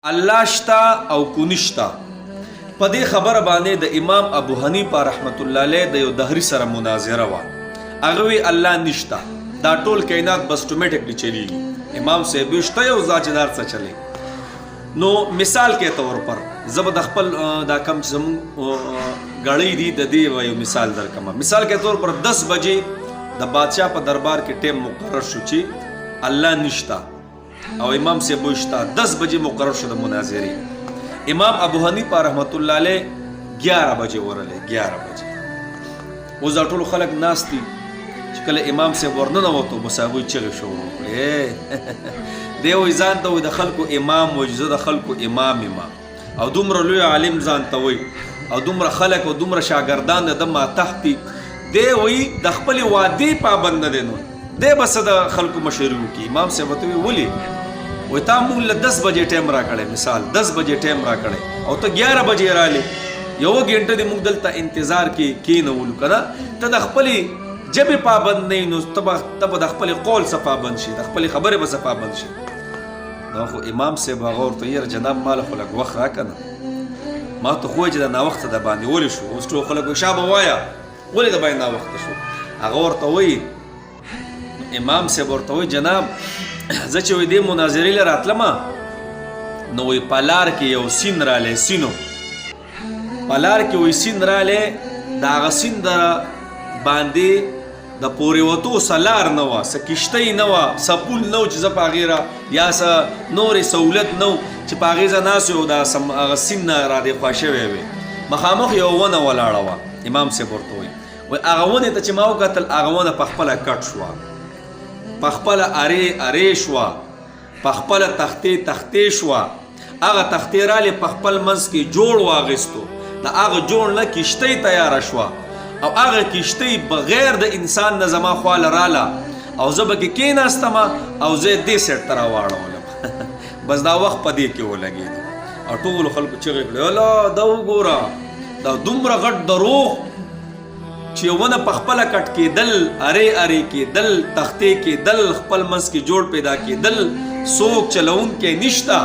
الله شتا او کنشتا په دې خبره باندې د امام ابو حنیفه رحمت الله علیه د یو دهری سره مناظره وا. هغه وی الله نشتا، دا ټول کائنات بس ټومیټیکلی چلیږي. امام صاحب شته یو ذاتدار څه چلی. نو مثال کې طور پر زب د خپل دا کم زمون غړی دی د دې یو مثال درکم. مثال کې طور پر 10 بجې د بادشاہ په دربار کې ټیم مقرر شو چې الله نشتا او امام سے بوشتا 10 بجے مقرر شو د مناظرې. امام ابو حنیفه رحمت الله علیه 11 بجے ورله 11 بجے. او ټول خلک ناشتي چې کله امام سے ورننه وته مساوي چغه شو دی وې ځان ته د خلکو امام وجزه د خلکو امام او دومره لوی عالم ځان ته وي او دومره خلک او دومره شاګردان د ما تحتي دی وې د خپل وادي پابند نه دي نو دی بس د خلکو مشورو کی. امام سے وته ولی وې تا مول 10 بجې ټیم را کړې، مثال 10 بجې ټیم را کړې او ته 11 بجې رالی، یو غنټه د موږ دلته انتظار کې کینول کړه. ته د خپل جبه پابند نه نو تب د خپل قول څخه پابند شي، د خپل خبره به څخه پابند شي. نو خو امام سے بغور ته یې جناب مال خلک وخت را کنه ما ته خو چې د نا وخت د باندې ول شو. اوس ټول خلک شابه وایا ولې د باندې نا وخت شو. هغه ورته وایي امام سے ورته وایي جناب زه چې وې دې مناظرې له راتلم نو وی پالار کې یو سین رالی، سینو پالار کې وی سین رالی، د هغه سین د باندې د پورې وتو سلار نه وه، څه کشتۍ نه وه، څه پول نه و چې زه په هغې را یا څه نورې سهولت نه و چې په هغې زه ناست یو د هغه سین نه را دې خوا شوی وې. مخامخ یو ونه ولاړه وه. امام صاحب ورته وایي وایي هغه ونې ته چې ما وکتل هغه ونه په خپله کټ شوه، په خپله ارې شوه، په خپله تختې شوه. هغه تختې رالی په خپل منځ کې جوړ واغېستو، د هغه جوړ نه کشتۍ تیاره شوه او هغه کشتۍ بغیر د انسان نه زما خواله راله او زه به کې کېناستم او زه یې دې سیټ ته راواړولم. بس دا وخت په دې کې ولګېدو او ټولو خلکو چغې کړې الله دا وګوره دا دومره غټ دروغ چې ونه په خپله کټ کېدل، ارې کېدل، تختې کېدل، خپل منځ کې جوړ پیدا کېدل، څوک چلونکی نشته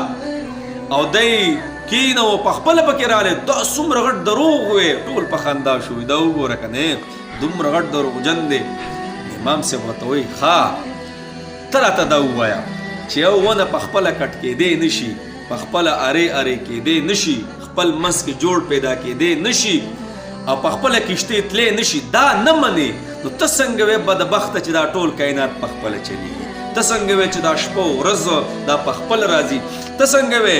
او دی کېنه و په خپله پکې رالی. دا څومره غټ دروغ وې. ټول په خندا شوي دا وګوره که نه دومره غټ دروغجن دی. امام صاحب ورته وایي ښه ته راته دا ووایه چې یو ونه په خپله کټ کېدی نشي، په خپله ارې کېدی نشي، خپل منځ کې جوړ پیدا کېدی نشي او په خپله کشتۍ تلی نشي، دا نه منې نو ته څنګه وې بدبخته چې دا ټول کائنات په خپله چلیږي؟ ته څنګه وې چې دا شپه او ورځ دا په خپل راځي؟ ته څنګه وې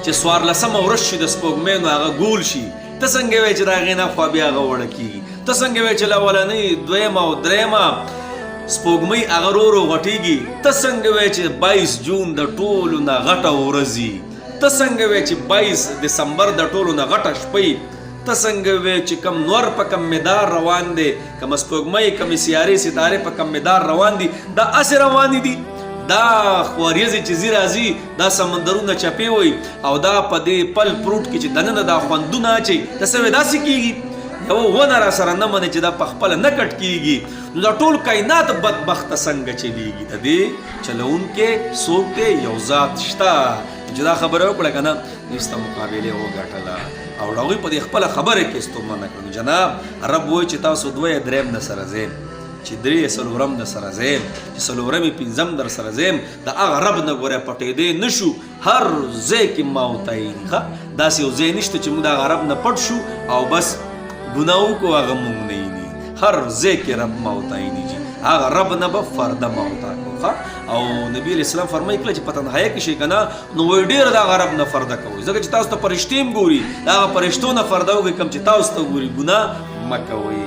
چې 14مه ورځ شي د سپوږمۍ نو هغه ګول شي؟ ته څنګه وې چې د هغې نه خوا بیا هغه وړه کېږي؟ ته څنګه وې چې اولنۍ، دویمه او درېیمه سپوږمۍ هغه ورو غټېږي؟ ته څنګه وې چې 22 جون د ټولو نه غټه ورځي؟ ته څنګه وې چې 22 دسمبر د ټولو نه غټه شپې؟ ته څنګه وې چې کم نور په کم مدار روان دی، کم سپوږمۍ کم سیارې ستارې په کم مدار روان دي؟ دا اسې روانې دي. دا خوریځې چې ځي راځي، دا سمندرونه چپې وي او دا په دې پل پروت کې چې دننه دا خوندونه اچوي. ته څه وې داسې کېږي؟ یو ونه را سره نه منې چې دا په خپله نه کټ کېږي نو دا ټول کائنات بدبخته څنګه چلیږي؟ د دې چلونکی څوک دی؟ یو ذات شته چې دا خبره وکړه که نه نو ستا مقابلې وګټله او هغوی په دې خپله خبره کې ستومانه کړو. جناب رب وایي چې تاسو 2 درېم نه سره ځئ، چې 3 څلورم در سره ځئ، چې څلورم 5م در سره ځئ. د هغه رب نه ګوره پټېدی نه شو. هر ځای کې ما وتایي ښه داسې یو ځای نشته چې موږ د هغه رب نه پټ شو او بس ګناه وکړو هغه موږ نه ویني. هر ځای کې رب ما وتایي جي هغه رب نه به فرده ما وتا کړو. او نبی علیہ السلام فرمایي کله چې په تنهایۍ کې شئ که نه نو وایي ډېر د هغه رب نه فرده کوئ، ځکه چې تاسو ته فرشتې هم ګوري، د هغه فرشتو نه فرده وکړئ کوم چې تاسو ته ګوري. ګناه مه کوئ.